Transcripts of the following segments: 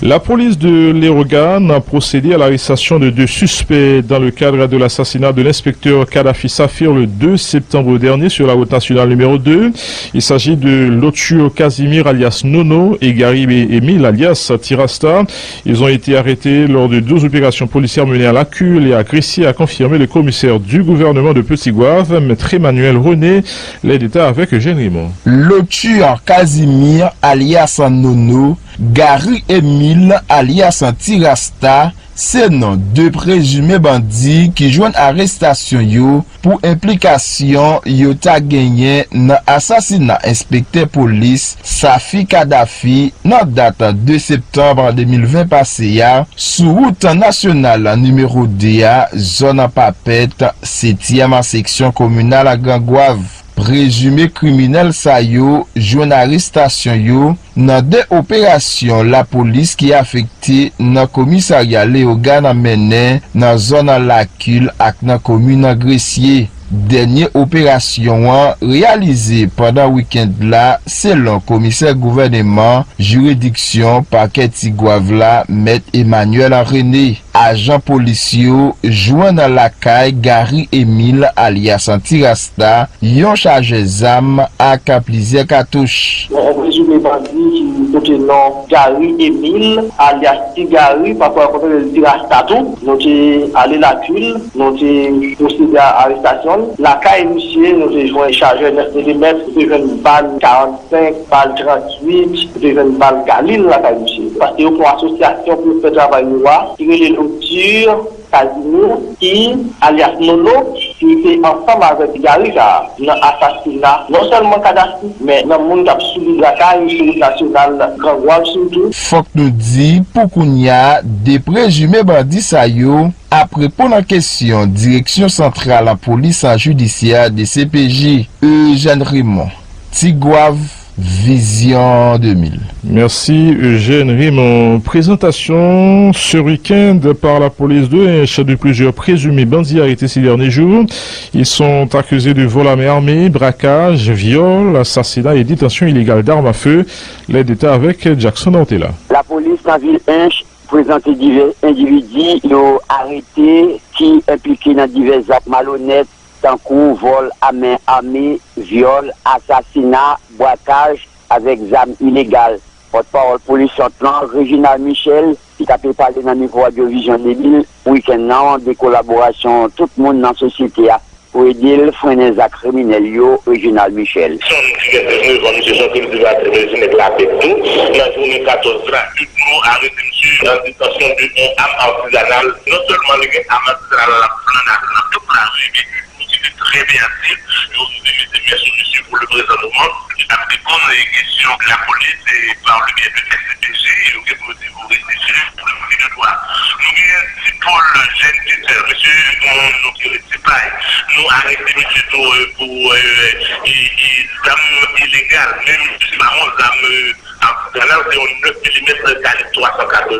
La police de l'Erogan a procédé à l'arrestation de 2 suspects dans le cadre de l'assassinat de l'inspecteur Kadhafi Safir le 2 septembre dernier sur la route nationale numéro 2. Il s'agit de Lotchio Casimir alias Nono et Garib Emile alias Tirasta. Ils ont été arrêtés lors de 12 opérations policières menées à Lacule et à Gressier, a confirmé le commissaire du gouvernement de Petit-Gouave, Maître Emmanuel René. Les détails avec Eugène Raymond. Lotchio Casimir alias Nono, Gary Emile alias Tirasta, c'est non deux présumés bandits qui joignent arrestation yo pour implication yo ta gagné dans assassinat inspecteur police Safi Kadhafi dans date 2 septembre 2020 passé ya sous route nationale numéro 2 zone Papette 7e section communale à Gangouave. Présumé criminel sa yo, jouen arrestation yo, dans 2 opérations la police qui a affecté dans commissariat Léogan a mené dans zone Lacule ak dans commune Gressier. Dernière opération réalisée pendant week-end là, selon commissaire gouvernement, juridiction parquet Tigouave là, Maître Emmanuel René. Agent policier joint dans la caille Gary Emile alias Tirasta, yon chargé zam ak plusieurs cartouches. Un présumé bandit qui porte le nom Gary Emile alias Tigari, par rapport à Tirasta tout. Nous sommes allés à la cule, nous sommes procédé à l'arrestation. La caille monsieur, nous avons joué chargé 9 mm, nous avons une balle 45, balle 38, nous avons une balle Galil la caille monsieur. Parce que pour association pour faire travail noir, Casimir qui, alias Nono, qui était ensemble avec Gary dans l'assassinat, non seulement Kadhafi, mais dans le monde qui a suivi la caille sur le national Gangouave surtout. Faut que nous dit pour qu'on y a des présumés bandits sa yo, après pour la question, direction centrale en police en judiciaire de CPJ, Eugène Raymond, Tigouave, Vision 2000. Merci Eugène Raymond. Présentation ce week-end par la police de plusieurs présumés bandits arrêtés ces derniers jours. Ils sont accusés de vol à main armée, braquage, viol, assassinat et détention illégale d'armes à feu. Les détails avec Jackson Ortela. La police dans ville 1 présenté divers individus qui ont arrêté qui impliqués dans divers actes malhonnêtes, tant que vol à main armée, viol, assassinat, braquage avec armes illégales. Porte-parole police sortant, Réginald Michel, qui a parlé dans le micro de Vision 2000, week-end en des collaborations, tout le monde dans la société pour aider le freiner les actes criminels, Réginald Michel. Très bien dit, nous avons des solutions pour le présent moment. À répondre à les questions de la police et par le biais de SCPG, nous avons réfléchir pour le premier de droit. Nous avons pour le jeune tuteur, monsieur, nous arrêtons monsieur pour armes illégales, même si c'est marrant, armes artisanales, c'est 9 mm calibre 380,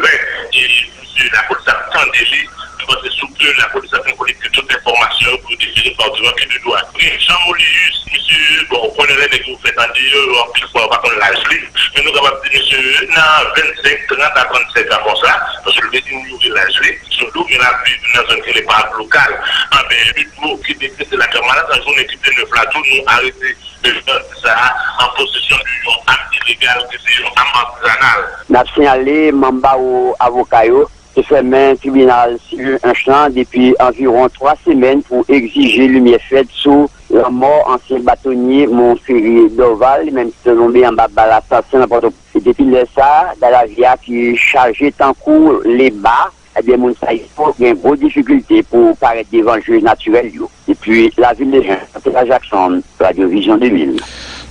et monsieur, la police a tant délit. C'est sous peu la police a collecté toute l'information pour définir par devant qui de droit. Jean Molius, monsieur, bon, on connaît les que vous faites en dire, en plus, on va pas qu'on l'âge, mais nous avons dit, monsieur, dans 25, 30 à 35 ans comme ça, parce que le médecin nous dit l'âge, surtout, mais la vie dans une zone qui n'est pas locale. Ah, ben, le mot qui décrit la camarade, dans une équipe de 9 là, tout nous arrêter de faire ça en possession d'une arme illégale, que c'est une arme artisanale. Nous avons signalé, Mamba au avocat, se fait main tribunal civil un champ depuis environ 3 semaines pour exiger lumière faite sur la mort ancien bâtonnier Montferrier Doval, même si c'est tombé en bas de l'assassin n'importe quoi. Et depuis ça, dans la via qui chargeait en cours les bas, eh bien, mon ça, il faut qu'il y ait une grosse difficulté pour paraître devant le juge naturel. Et puis, la ville de Jean, c'est la Jackson, Radio Vision 2000.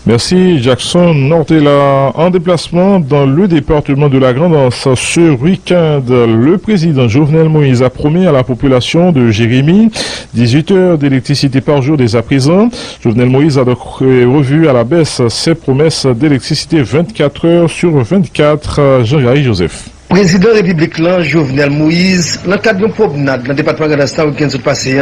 Merci Jackson Nortela. En déplacement dans le département de la Grande-Anse ce week-end, le président Jovenel Moïse a promis à la population de Jérémie 18 heures d'électricité par jour dès à présent. Jovenel Moïse a donc revu à la baisse ses promesses d'électricité 24 heures sur 24. Jean-Gary Joseph. Président République Jovenel Moïse, dans le cadre d'une promenade dans le département de la week-end passé,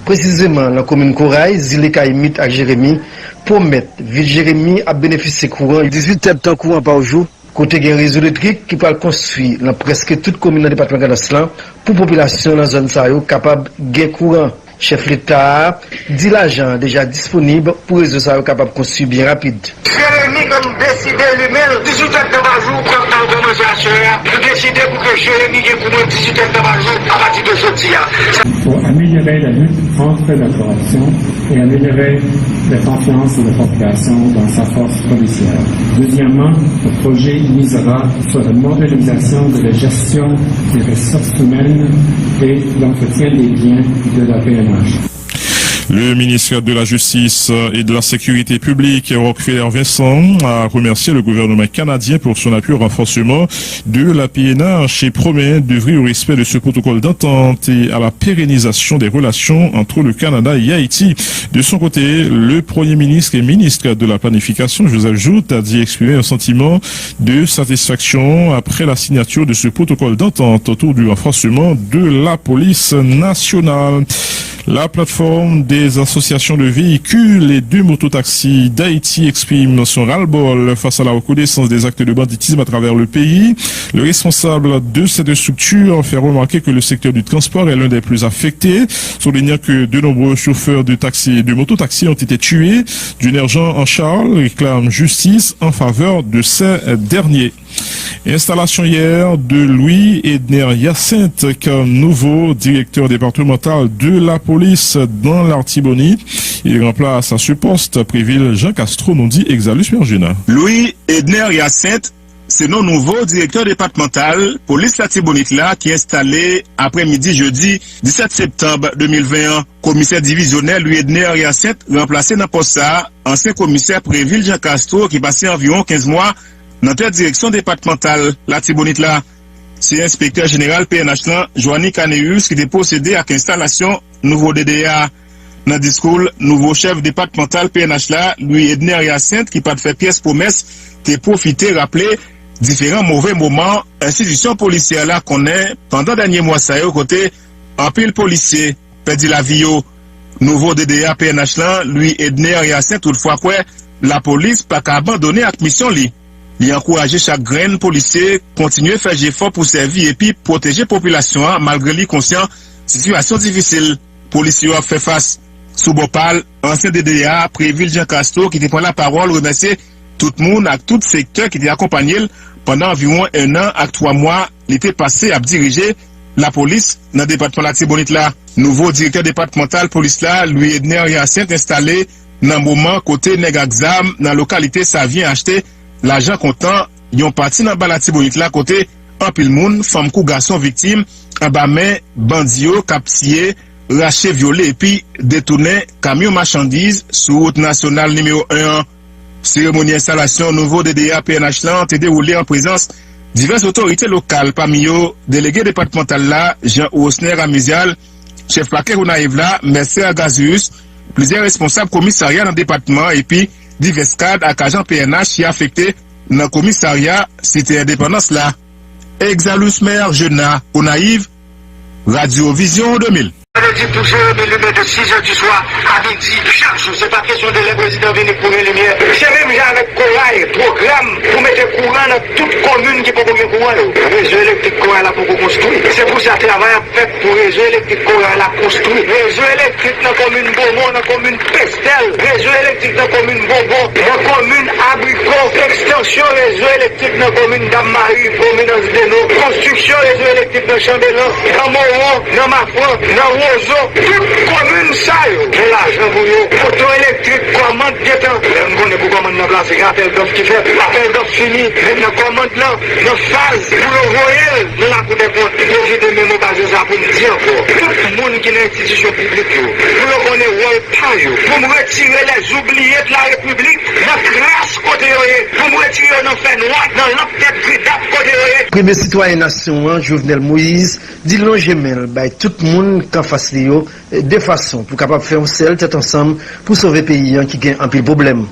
précisément dans la commune Corail, Zile-Kaimit à Jérémie, promettre ville Jérémie à bénéficier courant 18 heures de temps courant par jour Côté gen réseau électrique qui peut construire dans presque toute commune dans le département Gadaslan pour population dans zone ça yo capable gen courant. Chef l'État dit l'argent déjà disponible pour réseau ça yo capable construire bien rapide. Jérémy comme décidé lui-même 18 heures de jour quand on commence à faire, pour décider pour que Jérémy ait pour moi 18 heures de jour à partir de aujourd'hui. Pour améliorer la lutte contre la corruption et améliorer la confiance de la population dans sa force policière. Deuxièmement, le projet misera sur la modernisation de la gestion des ressources humaines et l'entretien des biens de la PNH. Le ministère de la Justice et de la Sécurité publique, Rockefeller Vincent, a remercié le gouvernement canadien pour son appui au renforcement de la PNH et promet d'œuvrer au respect de ce protocole d'entente et à la pérennisation des relations entre le Canada et Haïti. De son côté, le Premier ministre et ministre de la Planification, Joseph Joute, a dit exprimer un sentiment de satisfaction après la signature de ce protocole d'entente autour du renforcement de la police nationale. La plateforme des associations de véhicules et de mototaxis d'Haïti exprime son ras-le-bol face à la reconnaissance des actes de banditisme à travers le pays. Le responsable de cette structure fait remarquer que le secteur du transport est l'un des plus affectés, soulignant que de nombreux chauffeurs de taxis et de mototaxis ont été tués. Junior Jean en Charles réclame justice en faveur de ces derniers. Installation hier de Louis Edner Hyacinthe comme nouveau directeur départemental de la police dans l'Artibonite. Il remplace à ce poste Préville Jean Castro, nous dit Exalus Mergena. Louis Edner Hyacinthe, c'est notre nouveau directeur départemental police l'Artibonite là qui est installé après-midi jeudi 17 septembre 2021. Commissaire divisionnaire Louis Edner Hyacinthe remplacé dans poste ça ancien commissaire Préville Jean Castro qui passait environ 15 mois dans la direction départementale l'Artibonite là. C'est inspecteur général PNH là, Joanny Caneus, qui était possédé à l'installation nouveau DDA. Dans le discours, nouveau chef départemental PNH là, Louis Edner Hyacinthe, qui pas fait pièce promesse, t'es profité rappeler différents mauvais moments institution policière là qu'on est pendant dernier mois ça y est côté en pile policier perdu la vie au nouveau DDA PNH là, Louis Edner Hyacinthe toutefois quoi la police pas qu'à abandonner la mission li. Il encourage chaque grain policier continuer à faire effort pour servir et puis protéger la population malgré les conscients situation difficile. Policiers ont fait face. Sous Bopal, ancien DDA, Préville Jean Castro, qui prend la parole, remercier tout le monde à tout secteur qui était accompagné pendant environ 1 an à 3 mois. Il était passé à diriger la police dans le département de l'Artibonite là. Nouveau directeur départemental police là, Louis Edner Hyacinthe installé dans le moment côté Negaxam, dans la localité, ça vient acheter l'argent comptant. Ils ont parti dans l'Artibonite là côté en pile monde, femme kou garçon victime, en bas main, bandio, captier, raché violé et puis détourné camion marchandises sur route nationale numéro 1. Cérémonie installation nouveau DDA PNH là a déroulé en présence diverses autorités locales, parmi eux délégué départemental là, Jean Osner Amizial, chef paquet Rounaïv là, Mercer Gazus, plusieurs responsables commissariats dans le département et puis divers cadres à agents PNH qui affectés dans le commissariat Cité Indépendance là. Exalus Mergena, Rounaïv, Radio Vision 2000. dit pour Jérémy Lumière de 6h du soir à midi, chaque jour. C'est pas question de le président venir pour les lumières. C'est même avec Corail, programme pour mettre courant dans toute commune qui peut gagner courant. Réseau électrique Corail là pour construire. C'est pour ça que travail fait pour réseau électrique Corail là construire. Réseau électrique dans la commune Beaumont, dans la commune Pestel. Réseau électrique dans la commune Beaumont, dans la commune Abricot. Extension réseau électrique dans la commune Dame-Marie, prominence de nous. Construction réseau électrique dans Chambellan, dans Moron, dans Mafran, dans toute commune ça yo, l'argent pour yo, auto électrique, commande d'état, on connaît pour commande dans place, appel d'offre qui fait, appel d'offre fini, maintenant commande là, dans phase, pour le voyer, dans la cour des comptes, pour j'ai des mémoires basés ça pour me dire encore, tout le monde qui est dans l'institution publique yo, pour le connaître ouais pas yo, pour me retirer les oubliés de la République, dans grâce côté yo, pour me retirer dans fait noir, dans l'empête gridap côté yo. Premier citoyen nation, Jovenel Moïse, dit non gemel, bah tout le monde qu'en face de façon pour capable faire un seul tête ensemble pour sauver le pays qui gagne un peu de problème.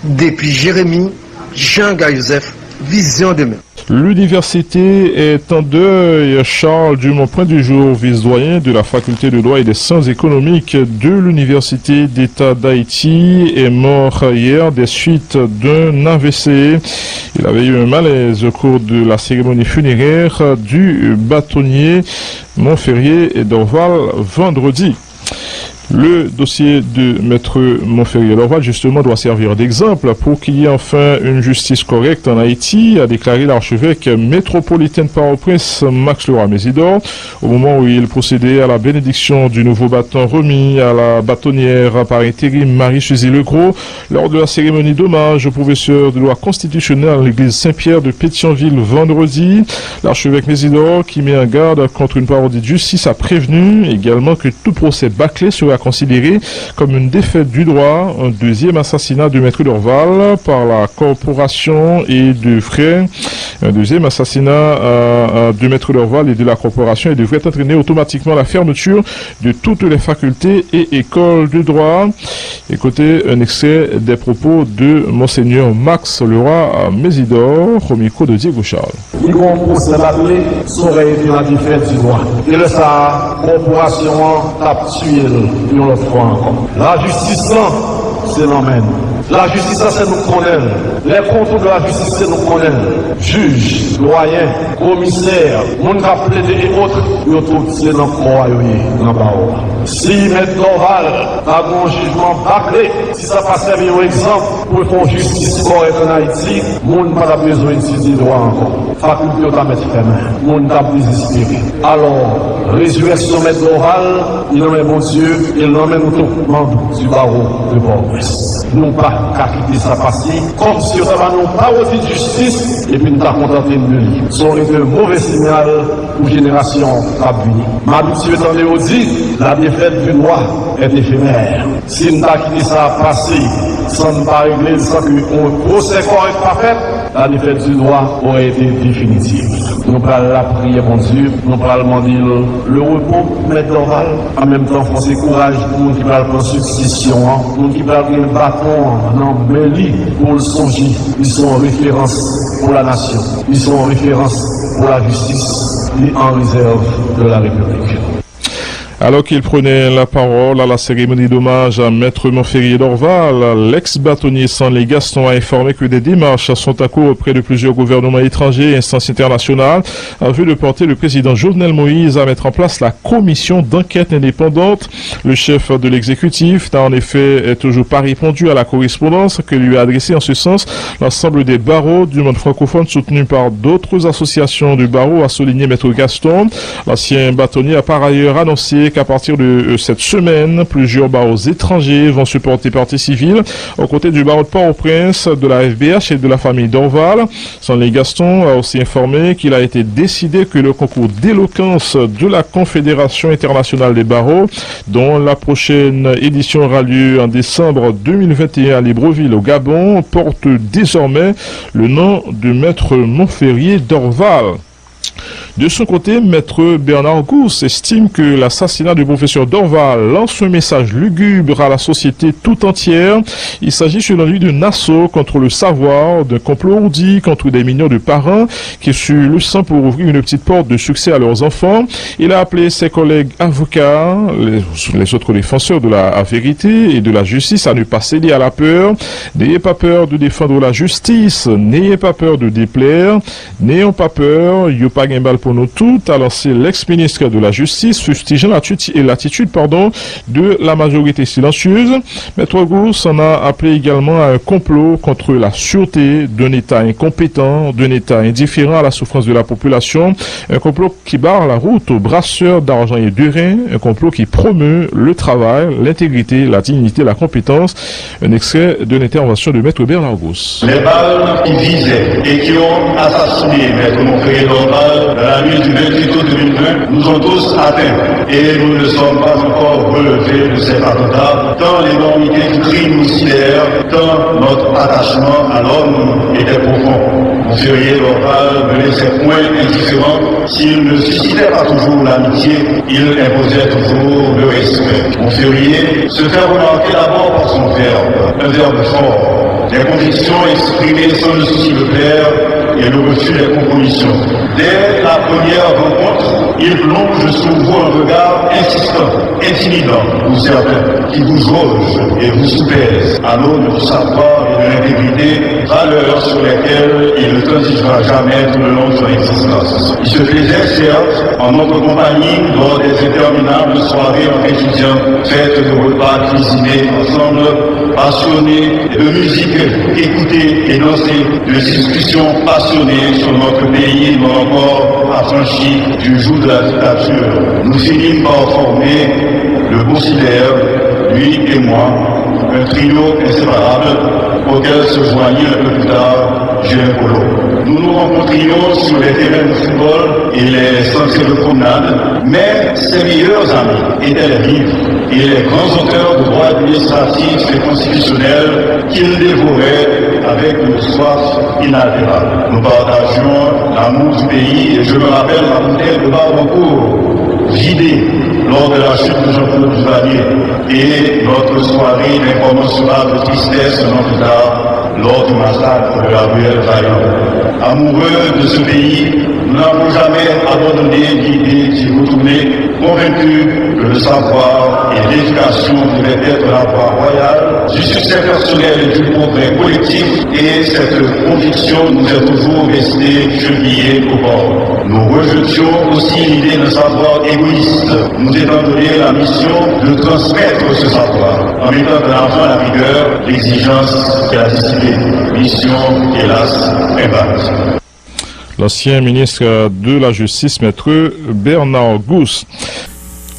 Depuis Jérémy, Jean-Joseph, vision demain. L'université est en deuil. Charles Dumont, point du jour, vice-doyen de la faculté de droit et des sciences économiques de l'Université d'État d'Haïti, est mort hier des suites d'un AVC. Il avait eu un malaise au cours de la cérémonie funéraire du bâtonnier Montferrier et d'Orval vendredi. Le dossier de Maître Montferrier-Dorval, justement, doit servir d'exemple pour qu'il y ait enfin une justice correcte en Haïti, a déclaré l'archevêque métropolitain de Port-au-Prince, Max Leroy-Mésidor, au moment où il procédait à la bénédiction du nouveau bâton remis à la bâtonnière par intérim Marie-Suzy Legros, lors de la cérémonie d'hommage au professeur de droit constitutionnel à l'église Saint-Pierre de Pétionville vendredi. L'archevêque Mésidor, qui met en garde contre une parodie de justice, a prévenu également que tout procès bâclé sera considéré comme une défaite du droit. Un deuxième assassinat de Maître Dorval par la corporation et de frères. Un deuxième assassinat de Maître Dorval et de la corporation et devrait entraîner automatiquement la fermeture de toutes les facultés et écoles de droit. Écoutez un extrait des propos de Monseigneur Max Leroy-Mésidor au micro de Diego Charles. Il va procès bâclé saurait été la défaite du droit. Et là, sa corporation a tué une autre fois encore. La justice, c'est l'emmène. La justice, c'est nous connaître. Les contours de la justice, c'est nous connaître. Juge, doyen, commissaire, mon cap plaidé et autres, ils trouvent c'est dans le corps, dans le Si M. Dorval a un jugement bâclé, si ça passe bien un exemple pour faire justice correcte en Haïti, mon n'a pas besoin de saisir droit encore. Faculté de mettre fermé. Mon n'a pas désespéré. Alors, résurrection M. Dorval, il nomme mon Dieu, il nomme tout membre du barreau de Port-au-Prince. Nous pas qu'à quitter ça passer, comme si ça va nous pas aussi de justice, et puis nous pas contenté de lui. Ça aurait été un mauvais signal pour génération à venir. M'habitué dans les audits, la défaite du droit est éphémère. Si nous pas quitté ça passer, sans ne pas régler, sans qu'un procès correct pas fait, la défaite du droit aurait été définitive. Nous parlons la prière, mon Dieu, nous parlons demander le repos, mettre Dorval, en même temps, forcer courage pour nous qui parlent de succession, nous qui parlent de bâton, non, mais lui, pour le songer, ils sont en référence pour la nation, ils sont en référence pour la justice, et en réserve de la République. Alors qu'il prenait la parole à la cérémonie d'hommage à Maître Montferrier-Dorval, l'ex-bâtonnier Stanley Gaston a informé que des démarches sont en cours auprès de plusieurs gouvernements étrangers et instances internationales en vue de porter le président Jovenel Moïse à mettre en place la commission d'enquête indépendante. Le chef de l'exécutif n'a en effet toujours pas répondu à la correspondance que lui a adressée en ce sens l'ensemble des barreaux du monde francophone soutenus par d'autres associations de barreaux, a souligné Maître Gaston. L'ancien bâtonnier a par ailleurs annoncé qu'à partir de cette semaine, plusieurs barreaux étrangers vont se porter partie civile aux côtés du barreau de Port-au-Prince, de la FBH et de la famille Dorval. Stanley Gaston a aussi informé qu'il a été décidé que le concours d'éloquence de la Confédération internationale des barreaux, dont la prochaine édition aura lieu en décembre 2021 à Libreville au Gabon, porte désormais le nom de Maître Montferrier-Dorval. De son côté, Maître Bernard Gousse estime que l'assassinat du professeur Dorval lance un message lugubre à la société tout entière. Il s'agit selon lui d'un assaut contre le savoir, d'un complot ourdi contre des millions de parents qui suent le sang pour ouvrir une petite porte de succès à leurs enfants. Il a appelé ses collègues avocats, les autres défenseurs de la vérité et de la justice à ne pas céder à la peur. N'ayez pas peur de défendre la justice, n'ayez pas peur de déplaire, n'ayons pas peur, yopa Gimbal pour nous toutes, a lancé l'ex-ministre de la Justice, fustigeant l'attitude de la majorité silencieuse. Maître Gousse en a appelé également à un complot contre la sûreté d'un État incompétent, d'un État indifférent à la souffrance de la population, un complot qui barre la route aux brasseurs d'argent et de reins, un complot qui promeut le travail, l'intégrité, la dignité, la compétence. Un extrait de l'intervention de Maître Bernard Gousse. Les balles qui visaient et qui ont assassiné Maître Montferrier-Dorval la nuit du 28 août 2020 nous ont tous atteints et nous ne sommes pas encore relevés de cet attentat, tant l'énormité du crime nous sidère, tant notre attachement à l'homme était profond. Montferrier-Dorval ne laissait point indifférent. S'il ne suscitait pas toujours l'amitié, il imposait toujours le respect. Montferrier se fait remarquer d'abord par son verbe, un verbe fort, des convictions exprimées sans le souci de plaire, et le refus des compromissions. Dès la première rencontre, il plonge sur vous un regard insistant, intimidant pour certains, qui vous jauge et vous soupèse à l'aune du savoir et de l'intégrité, valeurs sur lesquelles il ne transigera jamais tout le long de son existence. Il se plaisait, certes, en notre compagnie lors des interminables soirées en étudiant, faites de repas cuisinés ensemble, passionnés de musique écoutée et dansée, de discussions passionnées sur notre pays non encore affranchi du joug de la dictature. Nous finîmes par former le Considère, lui et moi, un trio inséparable auquel se joignit un peu plus tard Julien Polo. Nous nous rencontrions sur les terrains de football et les sentiers de promenade, mais ses meilleurs amis étaient les livres et les grands auteurs de droit administratif et constitutionnel qu'il dévorait avec une soif inaltérable. Nous partagions l'amour du pays et je me rappelle la bouteille de Barbancourt vidée lors de la chute de Jean-Claude Duvalier et notre soirée d'incommensurable tristesse un an plus tard lors du massacre de la ruelle Vaillant. Amoureux de ce pays, nous n'avons jamais abandonné l'idée d'y retourner, convaincus que le savoir et l'éducation devaient être la voie royale du succès personnel et du progrès collectif, et cette conviction nous est toujours restée chevillée au bord. Nous rejetions aussi l'idée d'un savoir égoïste, nous étant donné la mission de transmettre ce savoir, en mettant de l'avant la rigueur, l'exigence et la discipline. Mission, hélas, imbattue. L'ancien ministre de la Justice, maître Bernard Gousse.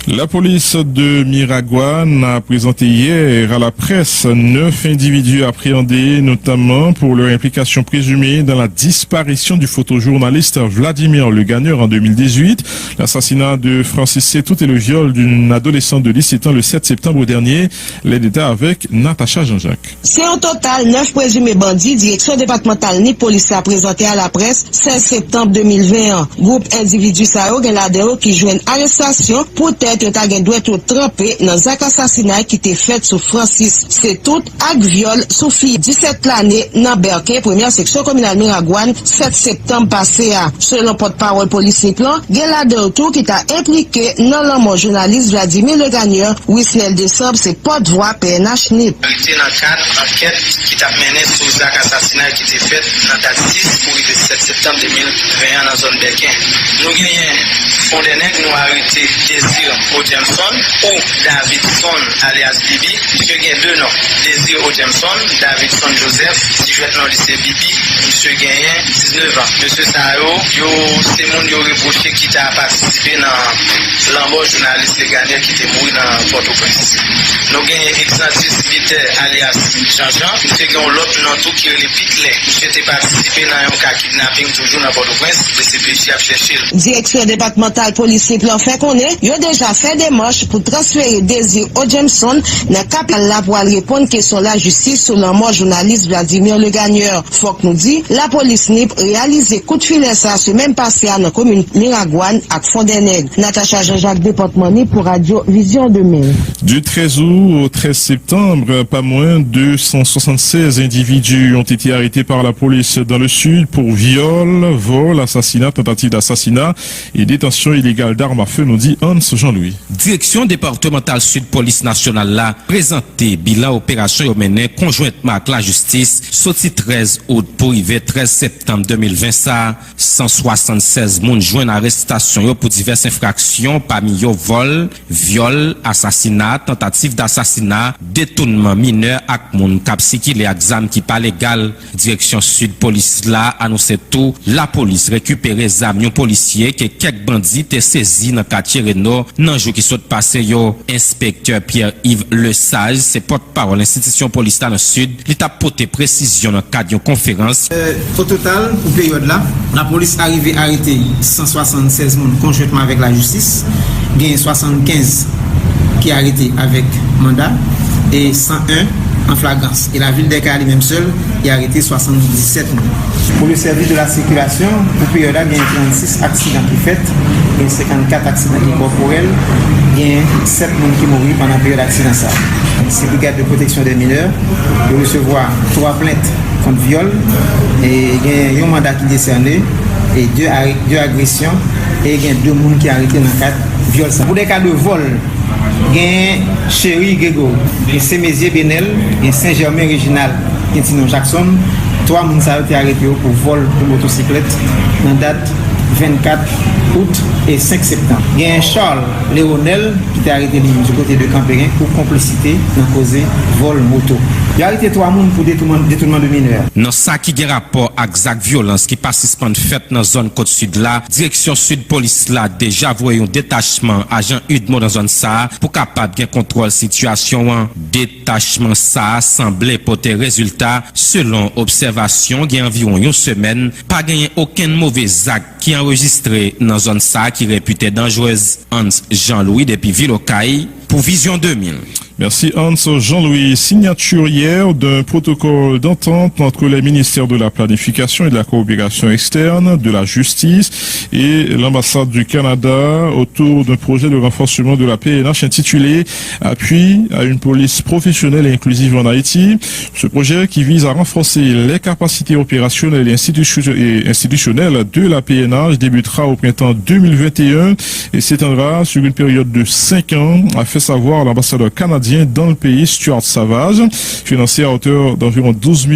La police de Miragoâne a présenté hier à la presse 9 individus appréhendés, notamment pour leur implication présumée dans la disparition du photojournaliste Vladimir Le Gagneur en 2018, l'assassinat de Francis Setout et le viol d'une adolescente de 17 ans le 7 septembre dernier. Les détails avec Natacha Jean-Jacques. C'est au total 9 présumés bandits. Direction départementale ni police a présenté à la presse 16 septembre 2021. Groupe individu Sao Geladeo qui joue une arrestation pour tête que ta gen doit être trempé dans un assassinat qui était fait sur Francis Setout ak viol sous fille 17 l'année dans Berke, première section communale Miragoâne, 7 septembre passé. Selon porte-parole policier plan, Geladeo tout qui t'a impliqué dans la mort journaliste Vladimir Le Gagneur, Wisnel Décembre, c'est porte-voix PNH NIP. Dans le cadre d'enquête qui t'a mené sur un assassinat qui était fait dans date 10 pour le 7 septembre 2021 dans la zone Berke. Nous gagnons Fondenec, nous arrêté Désir Jameson ou Davidson alias Bibi. Monsieur gagne deux noms. Désir Jameson, Davidson Joseph, si je vais dans le lycée Bibi, monsieur gagne 19 ans. Monsieur Sao, c'est mon yo reproché qui t'a participé dans l'embauche journaliste Le Gagneur qui était mort dans Port-au-Prince. Nous gagnons Exantis Viter alias Jean-Jean, monsieur gagne l'autre nom tout qui est le Pitlet. Monsieur t'a participé dans un cas kidnapping toujours dans Port-au-Prince, le CPJ a cherché. Direction départementale policier plan fait qu'on est, il a déjà fait des marches pour transférer Désir Jameson dans le capital là pour répondre question la justice sur la mort journaliste Vladimir Le Gagneur. Faut que nous dit, la police NIP réalisé coup de filet ça ce même passé à la commune Miragoâne avec Fondeneg. Natacha Jean-Jacques, département NIP pour Radio Vision 2000. Du 13 août au 13 septembre, pas moins de 276 individus ont été arrêtés par la police dans le sud pour viol, vol, assassinat, tentative d'assassinat et détention illégale d'armes à feu, nous dit Hans Jean-Louis. Direction départementale sud police nationale là présenté bilan opération menée conjointement avec la justice sorti 13 août pour arriver 13 septembre 2020 ça 176 moun joint arrestation pour diverses infractions parmi yo vol, viol, assassinat, tentative d'assassinat, détournement mineur ak moun k'ap sikile exam qui pas légal. Direction sud police là annonce tout la police récupérer zam policier que quelques bandits te saisi dans quartier Renault nan jour qui saute passé yo inspecteur Pierre-Yves Le Sage c'est porte-parole institution police dans le sud il t'a porté précision dans cadre d'une conférence. Au total pour période là la police arrivé arrêter 176 moun conjointement avec la justice, gain 75 qui arrêté avec mandat et 101 en flagrance. Et la ville de Cali même seule, il a arrêté 77 moun. Pour le service de la circulation, pour période là, il y a 36 accidents qui fait, il y a 54 accidents corporels, il y a 7 moun qui mourent pendant la période d'accident ça. C'est brigade de protection des mineurs, de recevoir 3 plaintes contre viol, et il y a un mandat qui est décerné, et deux agressions, et il y a 2 personnes qui sont arrêtés dans le cadre de viol. Pour des cas de vol, il y a Chéri Grégo, il y a Saint-Mézier Benel, il y a Saint-Germain Réginal, Quintino Jackson. 3 personnes ont été arrêtés pour vol de motocyclette dans la date 24 août et 5 septembre. Il y a un Charles Léonel qui a arrêté du côté de Campérin pour complicité dans cause vol moto. Il a arrêté 3 personnes pour détournement de mineurs. Dans ça qui a rapport avec acte violence qui participent fait dans la zone côte sud là, direction sud police là déjà voyé un détachement agent UDMO dans zone ça pour capable de contrôle situation. Détachement ça semblait porter résultat selon observation il y a environ une semaine, pas gagné aucun mauvais acte qui enregistré dans zone ça qui réputé dangereuse. Hans Jean-Louis depuis Villocaille pour Vision 2000. Merci Hans Jean-Louis. Signature hier d'un protocole d'entente entre les ministères de la planification et de la coopération externe, de la justice et l'ambassade du Canada autour d'un projet de renforcement de la PNH intitulé Appui à une police professionnelle et inclusive en Haïti. Ce projet qui vise à renforcer les capacités opérationnelles et institutionnelles de la PNH débutera au printemps 2021 et s'étendra sur une période de 5 ans, a fait savoir l'ambassadeur canadien dans le pays, Stuart Savage, financé à hauteur d'environ 12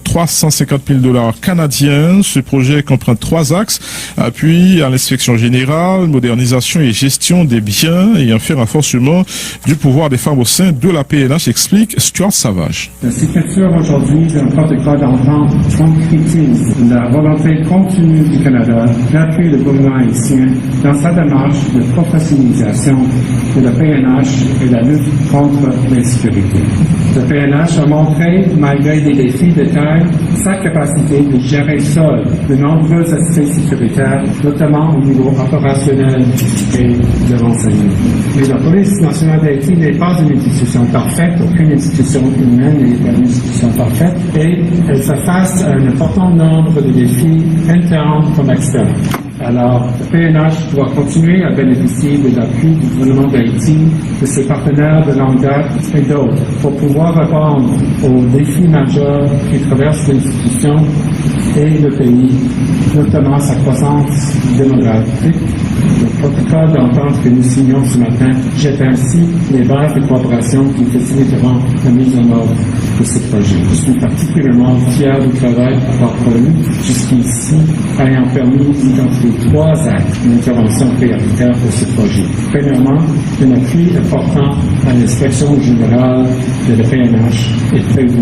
350 000 $ canadiens. Ce projet comprend 3 axes: appui à l'inspection générale, modernisation et gestion des biens et enfin renforcement du pouvoir des femmes au sein de la PNH, explique Stuart Savage. La signature aujourd'hui d'un protocole d'entente concrétise la volonté continue du Canada d'appuyer le gouvernement haïtien dans sa démarche de professionnalisation de la PNH et la lutte contre l'insécurité. Le PNH a montré, malgré des défis de taille, sa capacité de gérer seul de nombreux aspects sécuritaires, notamment au niveau opérationnel et de renseignement. Mais la police nationale d'Haïti n'est pas une institution parfaite, aucune institution humaine n'est pas une institution parfaite, et elle fait face à un important nombre de défis internes comme externes. Alors, le PNH doit continuer à bénéficier de l'appui du gouvernement d'Haïti, de ses partenaires de longue date et d'autres pour pouvoir répondre aux défis majeurs qui traversent l'institution et le pays, notamment sa croissance démographique. Le protocole d'entente que nous signons ce matin jette ainsi les bases de coopération qui faciliteront la mise en œuvre de ce projet. Je suis particulièrement fier du travail parcouru jusqu'ici, ayant permis d'identifier 3 actes d'intervention prioritaire pour ce projet. Premièrement, un appui important à l'inspection générale de la PNH est prévu